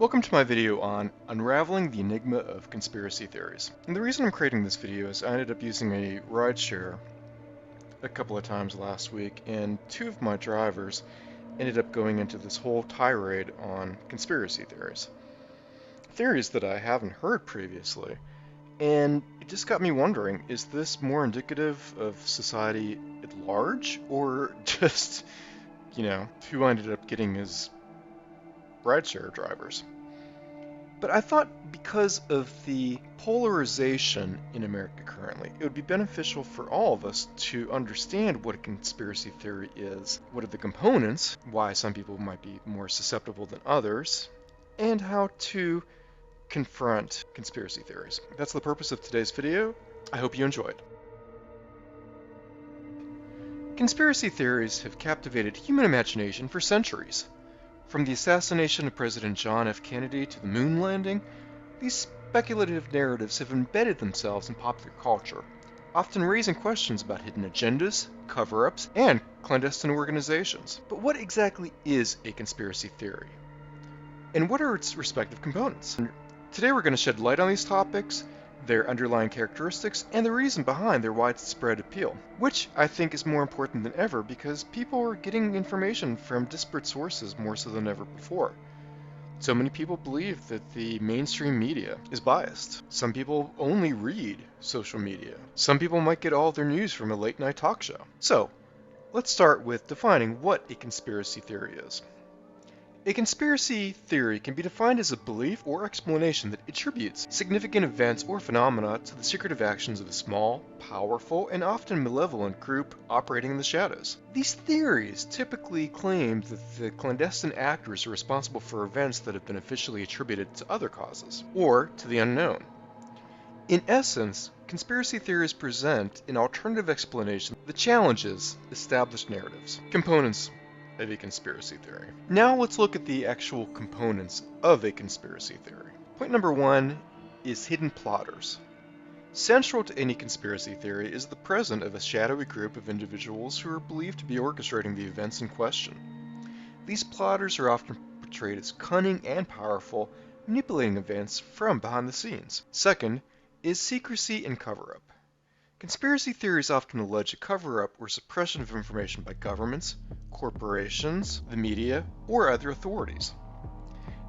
Welcome to my video on unraveling the enigma of conspiracy theories. And the reason I'm creating this video is I ended up using a rideshare a couple of times last week, and two of my drivers ended up going into this whole tirade on conspiracy theories. Theories that I haven't heard previously. And it just got me wondering, is this more indicative of society at large, or just, who ended up getting as rideshare drivers? But I thought because of the polarization in America currently, it would be beneficial for all of us to understand what a conspiracy theory is, what are the components, why some people might be more susceptible than others, and how to confront conspiracy theories. That's the purpose of today's video. I hope you enjoyed. Conspiracy theories have captivated human imagination for centuries. From the assassination of President John F. Kennedy to the moon landing, these speculative narratives have embedded themselves in popular culture, often raising questions about hidden agendas, cover-ups, and clandestine organizations. But what exactly is a conspiracy theory? And what are its respective components? Today we're going to shed light on these topics, their underlying characteristics, and the reason behind their widespread appeal, which I think is more important than ever because people are getting information from disparate sources more so than ever before. So many people believe that the mainstream media is biased. Some people only read social media. Some people might get all their news from a late-night talk show. So, let's start with defining what a conspiracy theory is. A conspiracy theory can be defined as a belief or explanation that attributes significant events or phenomena to the secretive actions of a small, powerful, and often malevolent group operating in the shadows. These theories typically claim that the clandestine actors are responsible for events that have been officially attributed to other causes, or to the unknown. In essence, conspiracy theories present an alternative explanation that challenges established narratives. Components of a conspiracy theory. Now let's look at the actual components of a conspiracy theory. Point number one is hidden plotters. Central to any conspiracy theory is the presence of a shadowy group of individuals who are believed to be orchestrating the events in question. These plotters are often portrayed as cunning and powerful, manipulating events from behind the scenes. Second is secrecy and cover-up. Conspiracy theories often allege a cover-up or suppression of information by governments, corporations, the media, or other authorities.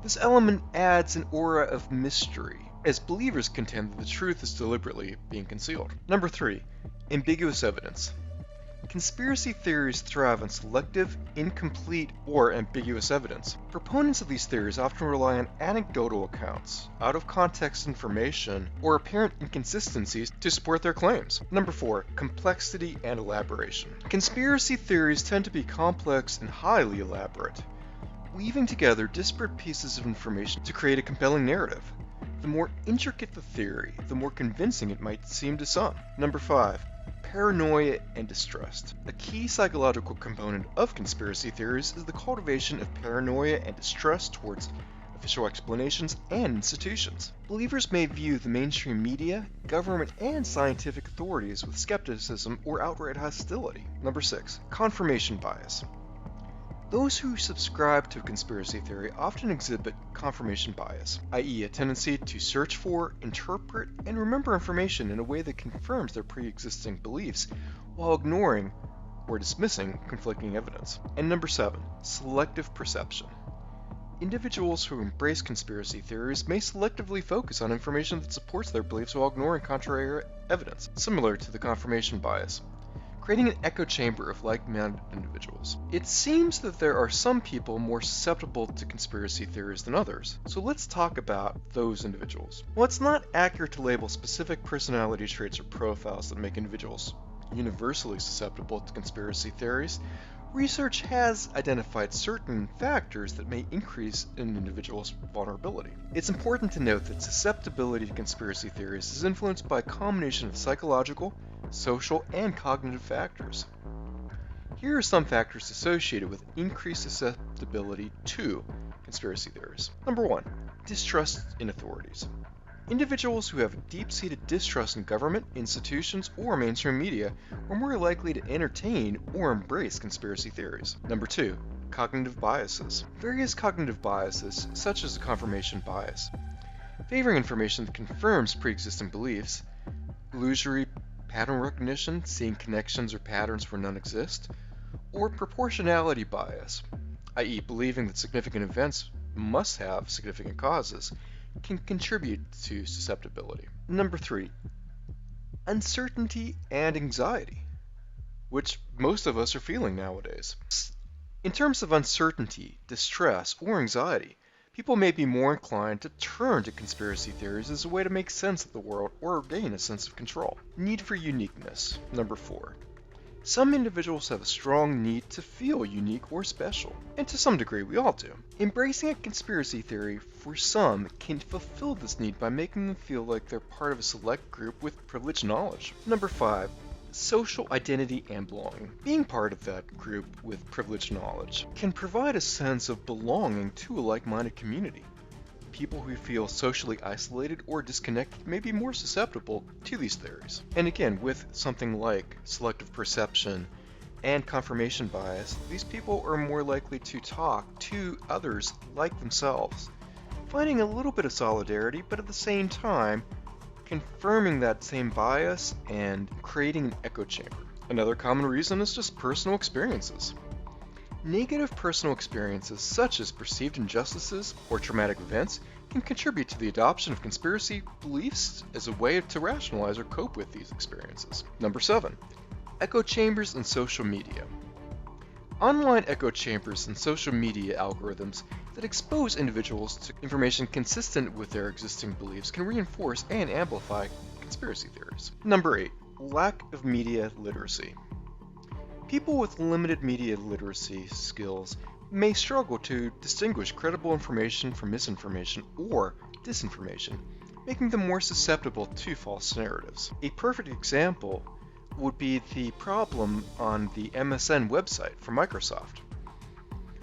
This element adds an aura of mystery, as believers contend that the truth is deliberately being concealed. Number 3. Ambiguous evidence. Conspiracy theories thrive on selective, incomplete, or ambiguous evidence. Proponents of these theories often rely on anecdotal accounts, out-of-context information, or apparent inconsistencies to support their claims. Number 4. Complexity and elaboration. Conspiracy theories tend to be complex and highly elaborate, weaving together disparate pieces of information to create a compelling narrative. The more intricate the theory, the more convincing it might seem to some. Number 5. Paranoia and distrust. A key psychological component of conspiracy theories is the cultivation of paranoia and distrust towards official explanations and institutions. Believers may view the mainstream media, government, and scientific authorities with skepticism or outright hostility. Number 6. Confirmation bias. Those who subscribe to a conspiracy theory often exhibit confirmation bias, i.e. a tendency to search for, interpret, and remember information in a way that confirms their pre-existing beliefs while ignoring or dismissing conflicting evidence. And number 7, selective perception. Individuals who embrace conspiracy theories may selectively focus on information that supports their beliefs while ignoring contrary evidence, similar to the confirmation bias, creating an echo chamber of like-minded individuals. It seems that there are some people more susceptible to conspiracy theories than others, so let's talk about those individuals. While it's not accurate to label specific personality traits or profiles that make individuals universally susceptible to conspiracy theories, research has identified certain factors that may increase an individual's vulnerability. It's important to note that susceptibility to conspiracy theories is influenced by a combination of psychological, social, and cognitive factors. Here are some factors associated with increased susceptibility to conspiracy theories. Number 1. Distrust in authorities. Individuals who have a deep-seated distrust in government, institutions, or mainstream media are more likely to entertain or embrace conspiracy theories. Number 2. cognitive biases. Various cognitive biases, such as the confirmation bias, favoring information that confirms pre-existing beliefs, illusory pattern recognition, seeing connections or patterns where none exist, or proportionality bias, i.e. believing that significant events must have significant causes, can contribute to susceptibility. Number 3, uncertainty and anxiety, which most of us are feeling nowadays. In terms of uncertainty, distress, or anxiety, people may be more inclined to turn to conspiracy theories as a way to make sense of the world or gain a sense of control. Need for uniqueness. Number 4. Some individuals have a strong need to feel unique or special, and to some degree we all do. Embracing a conspiracy theory for some can fulfill this need by making them feel like they're part of a select group with privileged knowledge. Number 5. Social identity and belonging. Being part of that group with privileged knowledge can provide a sense of belonging to a like-minded community. People who feel socially isolated or disconnected may be more susceptible to these theories. And again, with something like selective perception and confirmation bias, these people are more likely to talk to others like themselves, finding a little bit of solidarity, but at the same time, confirming that same bias and creating an echo chamber. Another common reason is just personal experiences. Negative personal experiences, such as perceived injustices or traumatic events, can contribute to the adoption of conspiracy beliefs as a way to rationalize or cope with these experiences. Number 7. Echo chambers and social media. Online echo chambers and social media algorithms that expose individuals to information consistent with their existing beliefs can reinforce and amplify conspiracy theories. Number 8. Lack of media literacy. People with limited media literacy skills may struggle to distinguish credible information from misinformation or disinformation, making them more susceptible to false narratives. A perfect example would be the problem on the MSN website for Microsoft.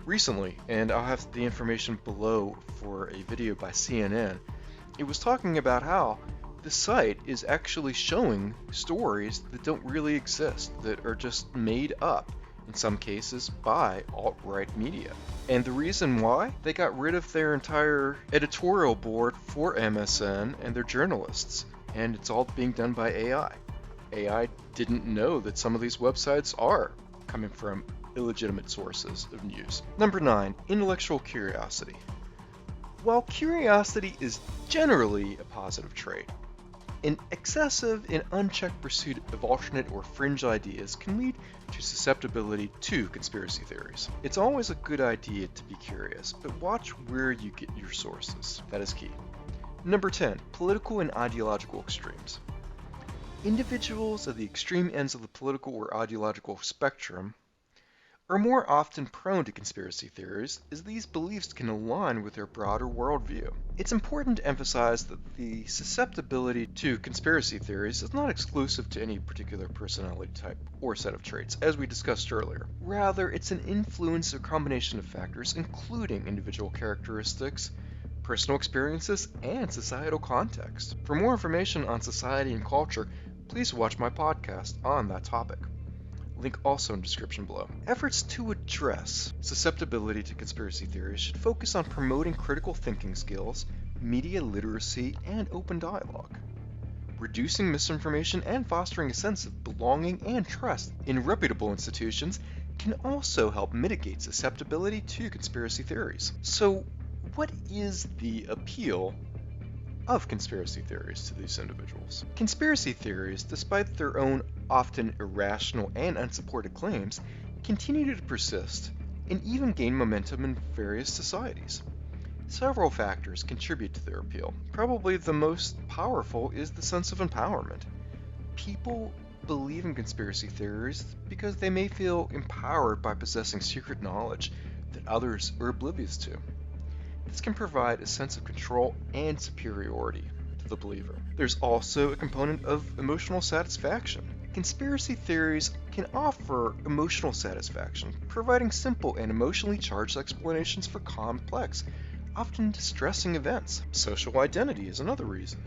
Recently, and I'll have the information below for a video by CNN, it was talking about how the site is actually showing stories that don't really exist, that are just made up, in some cases by alt-right media. And the reason why? They got rid of their entire editorial board for MSN and their journalists, and it's all being done by AI. AI didn't know that some of these websites are coming from illegitimate sources of news. Number 9, intellectual curiosity. While curiosity is generally a positive trait, an excessive and unchecked pursuit of alternate or fringe ideas can lead to susceptibility to conspiracy theories. It's always a good idea to be curious, but watch where you get your sources. That is key. Number 10, political and ideological extremes. Individuals at the extreme ends of the political or ideological spectrum are more often prone to conspiracy theories, as these beliefs can align with their broader worldview. It's important to emphasize that the susceptibility to conspiracy theories is not exclusive to any particular personality type or set of traits, as we discussed earlier. Rather, it's an influence or combination of factors, including individual characteristics, personal experiences, and societal context. For more information on society and culture, please watch my podcast on that topic. Link also in the description below. Efforts to address susceptibility to conspiracy theories should focus on promoting critical thinking skills, media literacy, and open dialogue. Reducing misinformation and fostering a sense of belonging and trust in reputable institutions can also help mitigate susceptibility to conspiracy theories. So, what is the appeal of conspiracy theories to these individuals? Conspiracy theories, despite their own often irrational and unsupported claims, continue to persist and even gain momentum in various societies. Several factors contribute to their appeal. Probably the most powerful is the sense of empowerment. People believe in conspiracy theories because they may feel empowered by possessing secret knowledge that others are oblivious to. This can provide a sense of control and superiority to the believer. There's also a component of emotional satisfaction. Conspiracy theories can offer emotional satisfaction, providing simple and emotionally charged explanations for complex, often distressing events. Social identity is another reason.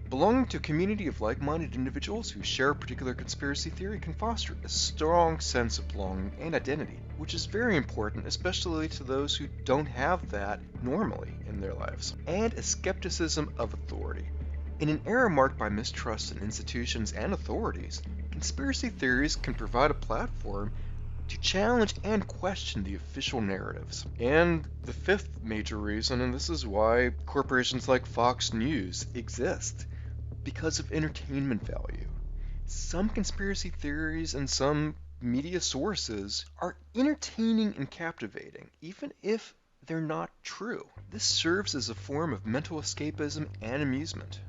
Belonging to a community of like-minded individuals who share a particular conspiracy theory can foster a strong sense of belonging and identity, which is very important, especially to those who don't have that normally in their lives. And a skepticism of authority. In an era marked by mistrust in institutions and authorities, conspiracy theories can provide a platform to challenge and question the official narratives. And the fifth major reason, and this is why corporations like Fox News exist, because of entertainment value. Some conspiracy theories and some media sources are entertaining and captivating, even if they're not true. This serves as a form of mental escapism and amusement.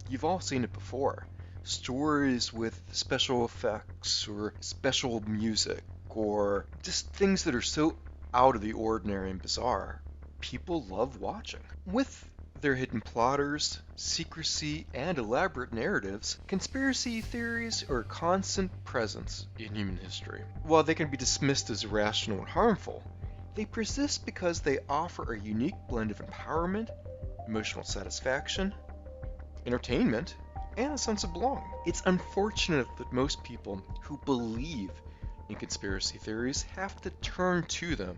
You've all seen it before. Stories with special effects or special music or just things that are so out of the ordinary and bizarre, people love watching. With their hidden plotters, secrecy, and elaborate narratives, conspiracy theories are a constant presence in human history. While they can be dismissed as irrational and harmful, they persist because they offer a unique blend of empowerment, emotional satisfaction, entertainment, and a sense of belonging. It's unfortunate that most people who believe in conspiracy theories have to turn to them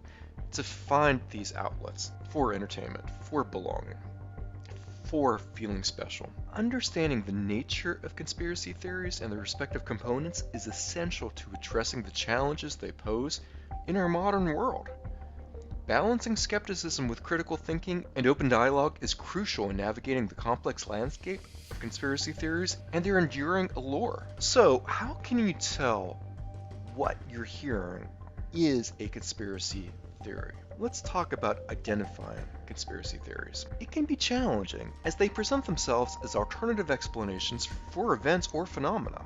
to find these outlets for entertainment, for belonging, for feeling special. Understanding the nature of conspiracy theories and their respective components is essential to addressing the challenges they pose in our modern world. Balancing skepticism with critical thinking and open dialogue is crucial in navigating the complex landscape of conspiracy theories and their enduring allure. So, how can you tell what you're hearing is a conspiracy theory? Let's talk about identifying conspiracy theories. It can be challenging as they present themselves as alternative explanations for events or phenomena.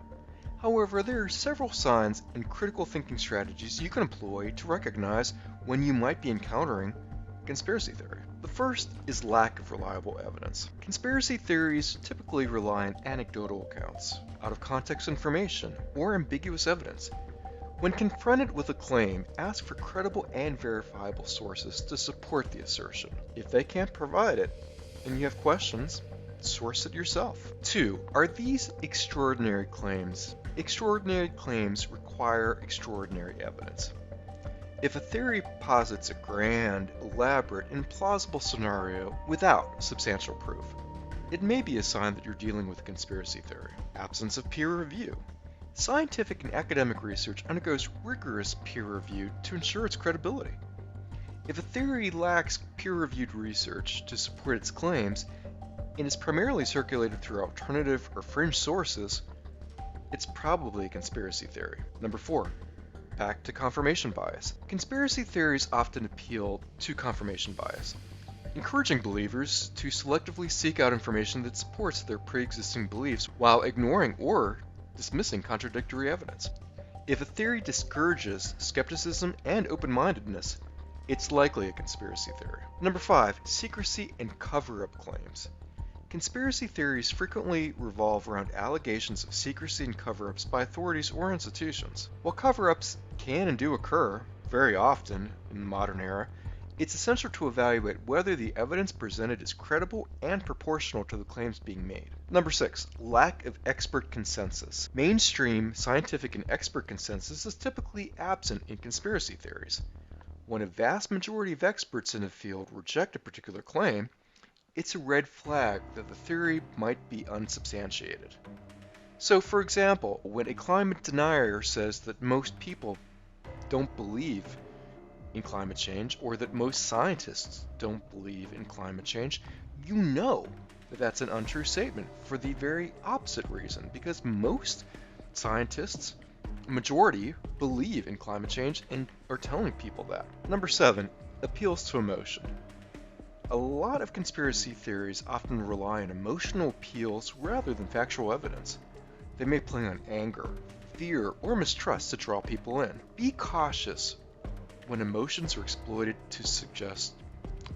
However, there are several signs and critical thinking strategies you can employ to recognize when you might be encountering conspiracy theory. The first is lack of reliable evidence. Conspiracy theories typically rely on anecdotal accounts, out of context information, or ambiguous evidence. When confronted with a claim, ask for credible and verifiable sources to support the assertion. If they can't provide it, and you have questions, source it yourself. 2. Are these extraordinary claims? Extraordinary claims require extraordinary evidence. If a theory posits a grand, elaborate, and plausible scenario without substantial proof, it may be a sign that you're dealing with a conspiracy theory. Absence of peer review. Scientific and academic research undergoes rigorous peer review to ensure its credibility. If a theory lacks peer-reviewed research to support its claims and is primarily circulated through alternative or fringe sources, it's probably a conspiracy theory. Number 4. Back to confirmation bias. Conspiracy theories often appeal to confirmation bias, encouraging believers to selectively seek out information that supports their pre-existing beliefs while ignoring or dismissing contradictory evidence. If a theory discourages skepticism and open-mindedness, it's likely a conspiracy theory. Number 5. Secrecy and cover-up claims. Conspiracy theories frequently revolve around allegations of secrecy and cover-ups by authorities or institutions. While cover-ups can and do occur very often in the modern era, it's essential to evaluate whether the evidence presented is credible and proportional to the claims being made. Number 6. Lack of expert consensus. Mainstream scientific and expert consensus is typically absent in conspiracy theories. When a vast majority of experts in a field reject a particular claim, it's a red flag that the theory might be unsubstantiated. So, for example, when a climate denier says that most people don't believe in climate change, or that most scientists don't believe in climate change, you know that that's an untrue statement for the very opposite reason, because most scientists, majority, believe in climate change and are telling people that. Number 7, appeals to emotion. A lot of conspiracy theories often rely on emotional appeals rather than factual evidence. They may play on anger, fear, or mistrust to draw people in. Be cautious when emotions are exploited to suggest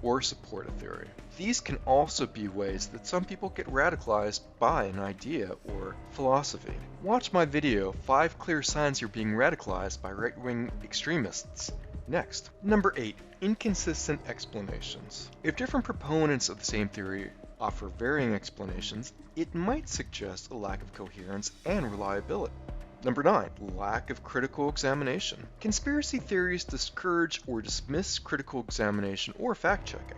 or support a theory. These can also be ways that some people get radicalized by an idea or philosophy. Watch my video, 5 Clear Signs You're Being Radicalized by Right-Wing Extremists, next. Number 8. Inconsistent explanations. If different proponents of the same theory offer varying explanations, it might suggest a lack of coherence and reliability. Number 9, lack of critical examination. Conspiracy theories discourage or dismiss critical examination or fact-checking.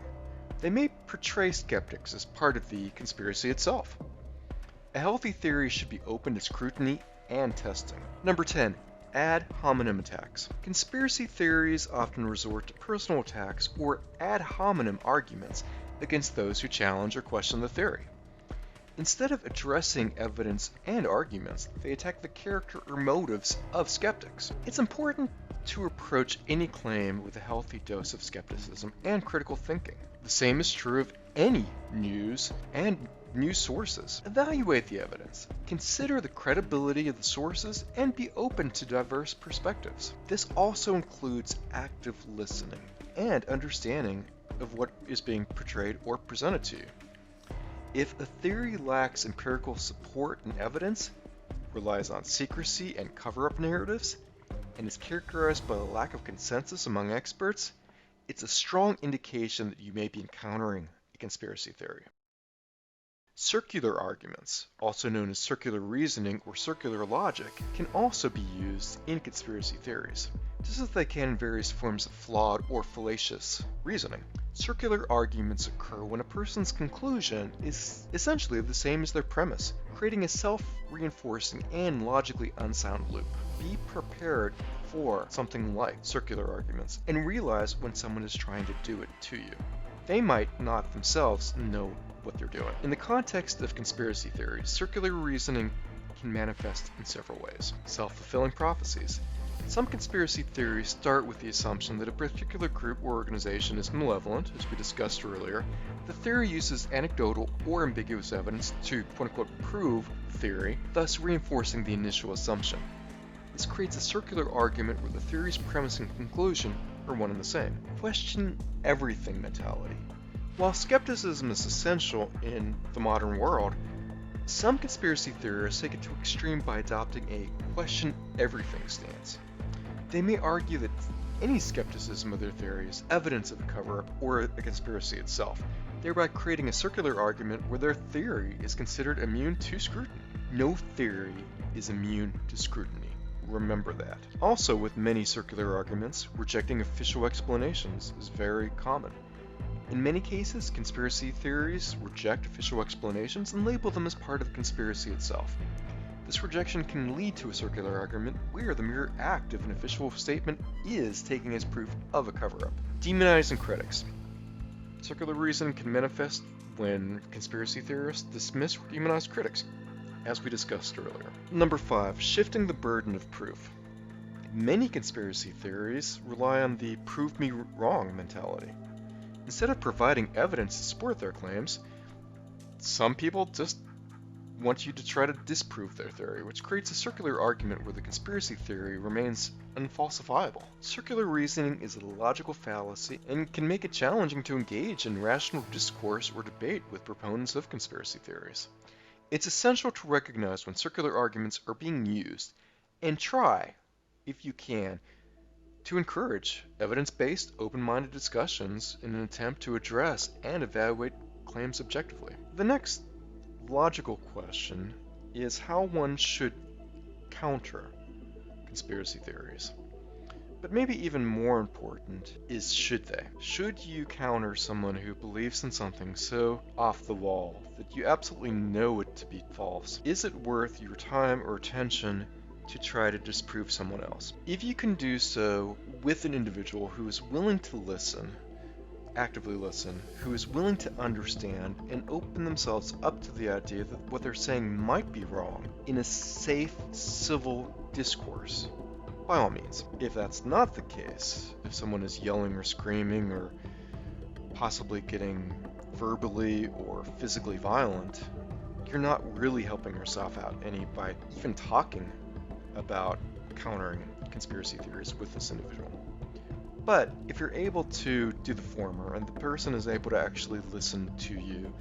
They may portray skeptics as part of the conspiracy itself. A healthy theory should be open to scrutiny and testing. Number 10, ad hominem attacks. Conspiracy theories often resort to personal attacks or ad hominem arguments against those who challenge or question the theory. Instead of addressing evidence and arguments, they attack the character or motives of skeptics. It's important to approach any claim with a healthy dose of skepticism and critical thinking. The same is true of any news and news sources. Evaluate the evidence, consider the credibility of the sources, and be open to diverse perspectives. This also includes active listening and understanding of what is being portrayed or presented to you. If a theory lacks empirical support and evidence, relies on secrecy and cover-up narratives, and is characterized by a lack of consensus among experts, it's a strong indication that you may be encountering a conspiracy theory. Circular arguments, also known as circular reasoning or circular logic, can also be used in conspiracy theories, just as they can in various forms of flawed or fallacious reasoning. Circular arguments occur when a person's conclusion is essentially the same as their premise, creating a self-reinforcing and logically unsound loop. Be prepared for something like circular arguments and realize when someone is trying to do it to you. They might not themselves know what they're doing. In the context of conspiracy theories, circular reasoning can manifest in several ways. Self-fulfilling prophecies. Some conspiracy theories start with the assumption that a particular group or organization is malevolent, as we discussed earlier. The theory uses anecdotal or ambiguous evidence to quote-unquote prove the theory, thus reinforcing the initial assumption. This creates a circular argument where the theory's premise and conclusion are one and the same. Question everything mentality. While skepticism is essential in the modern world, some conspiracy theorists take it to extreme by adopting a question everything stance. They may argue that any skepticism of their theory is evidence of a cover-up or a conspiracy itself, thereby creating a circular argument where their theory is considered immune to scrutiny. No theory is immune to scrutiny. Remember that. Also, with many circular arguments, rejecting official explanations is very common. In many cases, conspiracy theories reject official explanations and label them as part of the conspiracy itself. This rejection can lead to a circular argument where the mere act of an official statement is taken as proof of a cover-up. Demonizing critics. Circular reasoning can manifest when conspiracy theorists dismiss or demonize critics, as we discussed earlier. Number 5, shifting the burden of proof. Many conspiracy theories rely on the prove me wrong mentality. Instead of providing evidence to support their claims, some people just want you to try to disprove their theory, which creates a circular argument where the conspiracy theory remains unfalsifiable. Circular reasoning is a logical fallacy and can make it challenging to engage in rational discourse or debate with proponents of conspiracy theories. It's essential to recognize when circular arguments are being used and try, if you can, to encourage evidence-based, open-minded discussions in an attempt to address and evaluate claims objectively. The next logical question is how one should counter conspiracy theories. But maybe even more important is should they? Should you counter someone who believes in something so off the wall that you absolutely know it to be false? Is it worth your time or attention to try to disprove someone else? If you can do so with an individual who is willing to listen, actively listen, who is willing to understand and open themselves up to the idea that what they're saying might be wrong in a safe, civil discourse, by all means. If that's not the case, if someone is yelling or screaming or possibly getting verbally or physically violent, you're not really helping yourself out any by even talking about countering conspiracy theories with this individual. But if you're able to do the former and the person is able to actually listen to you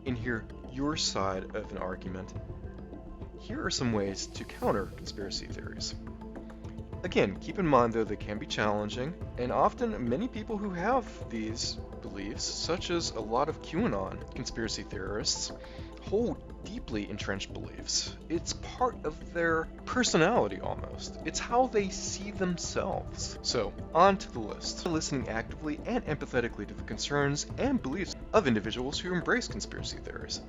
and hear your side of an argument, here are some ways to counter conspiracy theories. Again, keep in mind though they can be challenging, and often many people who have these beliefs, such as a lot of QAnon conspiracy theorists, hold deeply entrenched beliefs. It's part of their personality almost. It's how they see themselves. So, on to the list. Listening actively and empathetically to the concerns and beliefs of individuals who embrace conspiracy theories.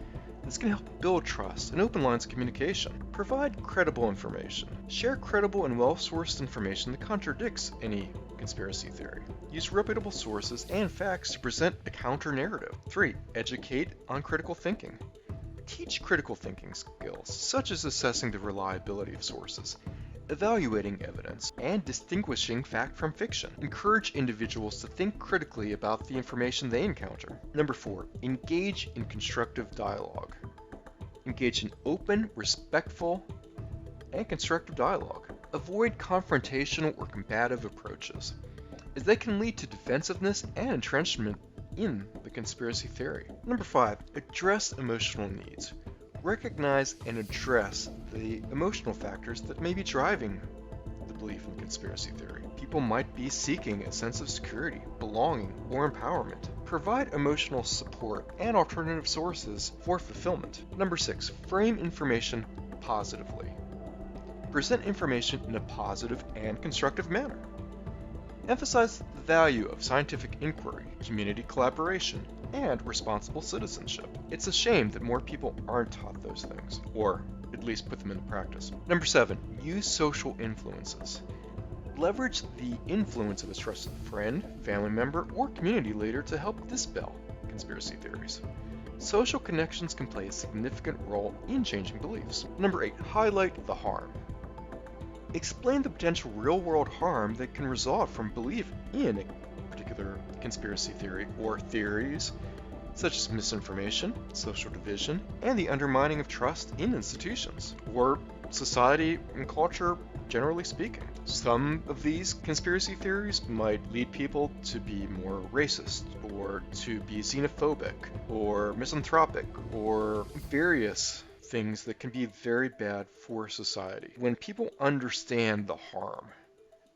This can help build trust and open lines of communication. Provide credible information. Share credible and well-sourced information that contradicts any conspiracy theory. Use reputable sources and facts to present a counter-narrative. 3. Educate on critical thinking. Teach critical thinking skills, such as assessing the reliability of sources, evaluating evidence, and distinguishing fact from fiction. Encourage individuals to think critically about the information they encounter. Number 4, engage in constructive dialogue. Engage in open, respectful, and constructive dialogue. Avoid confrontational or combative approaches, as they can lead to defensiveness and entrenchment in the conspiracy theory. Number 5, address emotional needs. Recognize and address the emotional factors that may be driving the belief in conspiracy theory. People might be seeking a sense of security, belonging, or empowerment. Provide emotional support and alternative sources for fulfillment. Number 6, frame information positively. Present information in a positive and constructive manner. Emphasize the value of scientific inquiry, community collaboration, and responsible citizenship. It's a shame that more people aren't taught those things, or at least put them into practice. Number 7, use social influences. Leverage the influence of a trusted friend, family member, or community leader to help dispel conspiracy theories. Social connections can play a significant role in changing beliefs. Number 8, highlight the harm. Explain the potential real-world harm that can result from belief in a particular conspiracy theory or theories, such as misinformation, social division, and the undermining of trust in institutions, or society and culture generally speaking. Some of these conspiracy theories might lead people to be more racist, or to be xenophobic, or misanthropic, or various things that can be very bad for society. When people understand the harm,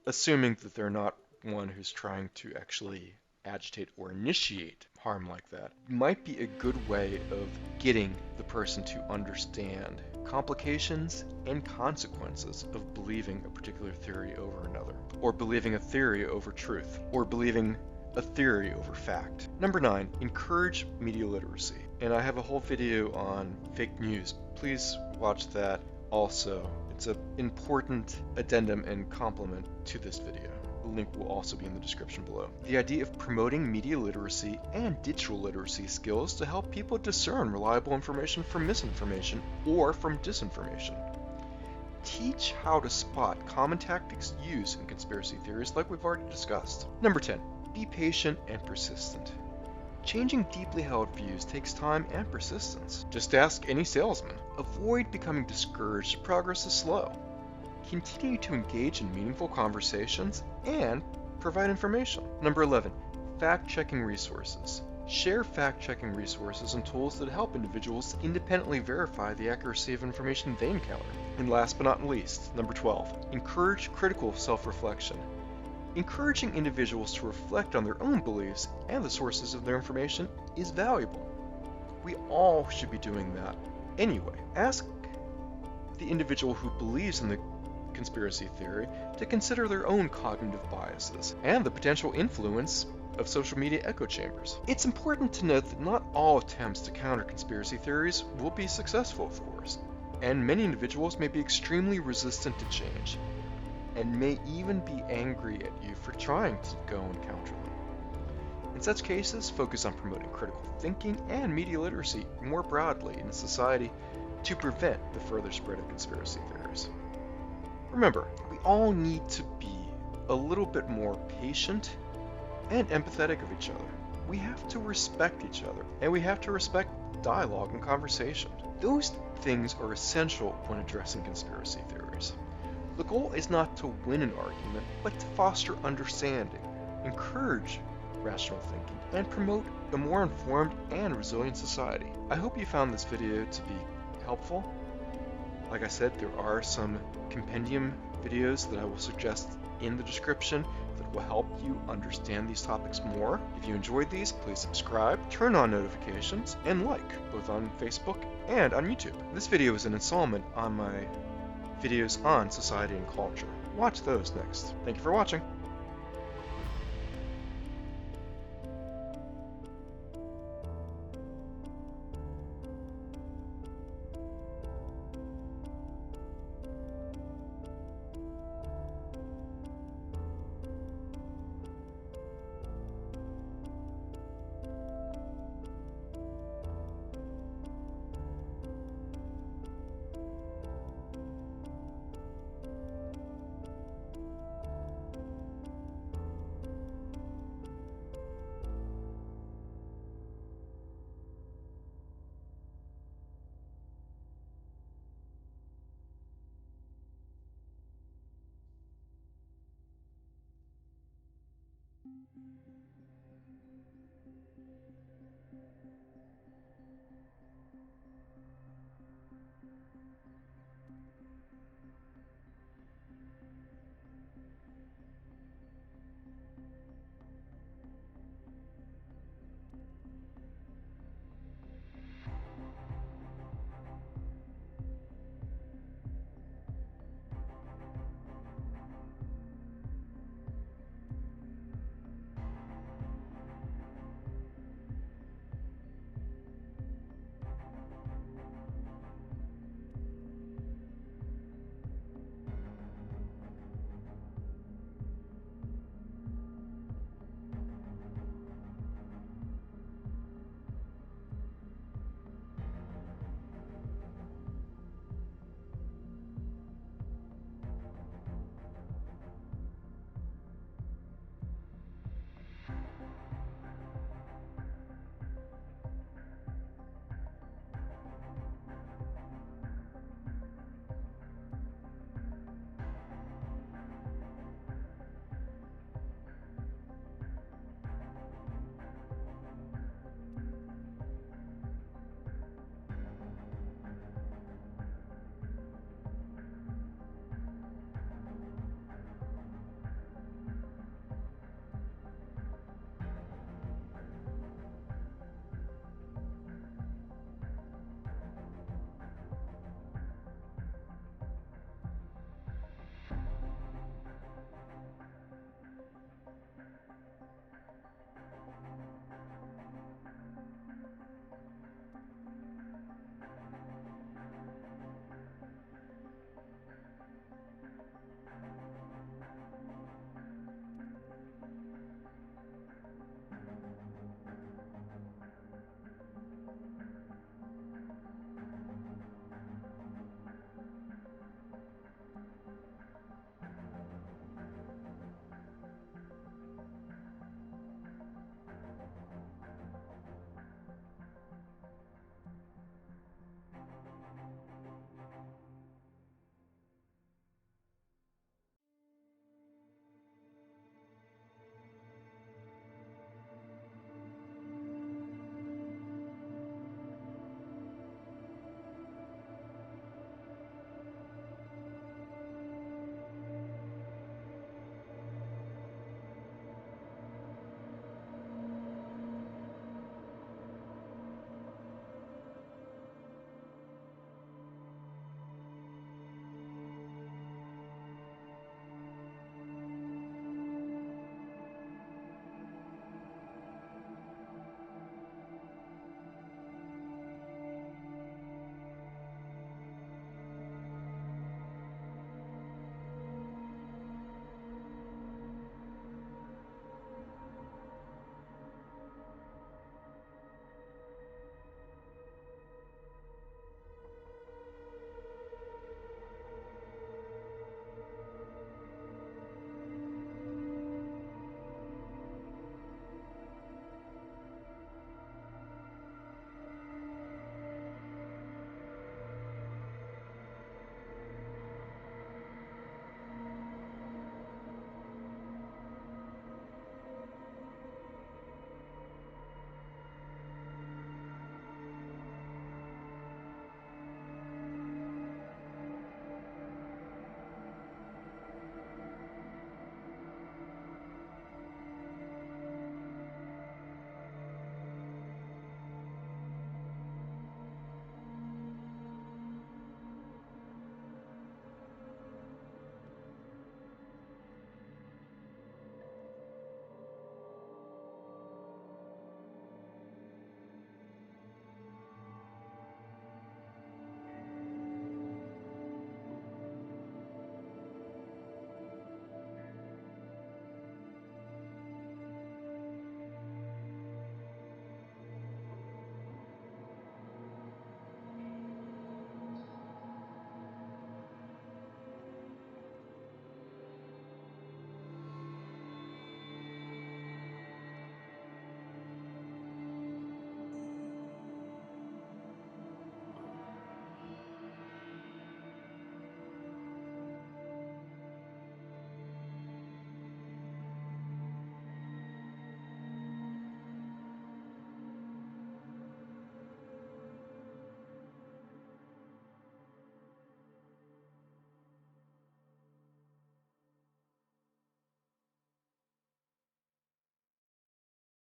assuming that they're not one who's trying to actually agitate or initiate harm like that, might be a good way of getting the person to understand complications and consequences of believing a particular theory over another, or believing a theory over truth, or believing a theory over fact. Number 9, encourage media literacy. And I have a whole video on fake news. Please watch that also. It's an important addendum and complement to this video. The link will also be in the description below. The idea of promoting media literacy and digital literacy skills to help people discern reliable information from misinformation or from disinformation. Teach how to spot common tactics used in conspiracy theories like we've already discussed. Number 10, be patient and persistent. Changing deeply held views takes time and persistence. Just ask any salesman. Avoid becoming discouraged. Progress is slow. Continue to engage in meaningful conversations and provide information. Number 11, fact-checking resources. Share fact-checking resources and tools that help individuals independently verify the accuracy of information they encounter. And last but not least, number 12, encourage critical self-reflection. Encouraging individuals to reflect on their own beliefs and the sources of their information is valuable. We all should be doing that anyway. Ask the individual who believes in the conspiracy theory to consider their own cognitive biases and the potential influence of social media echo chambers. It's important to note that not all attempts to counter conspiracy theories will be successful, of course, and many individuals may be extremely resistant to change, and may even be angry at you for trying to go and counter them. In such cases, focus on promoting critical thinking and media literacy more broadly in society to prevent the further spread of conspiracy theories. Remember, we all need to be a little bit more patient and empathetic of each other. We have to respect each other, and we have to respect dialogue and conversation. Those things are essential when addressing conspiracy theories. The goal is not to win an argument, but to foster understanding, encourage rational thinking, and promote a more informed and resilient society. I hope you found this video to be helpful, Like I said, there are some compendium videos that I will suggest in the description that will help you understand these topics more. If you enjoyed these, please subscribe, turn on notifications, and like, both on Facebook and on YouTube. This video is an installment on my videos on society and culture. Watch those next. Thank you for watching.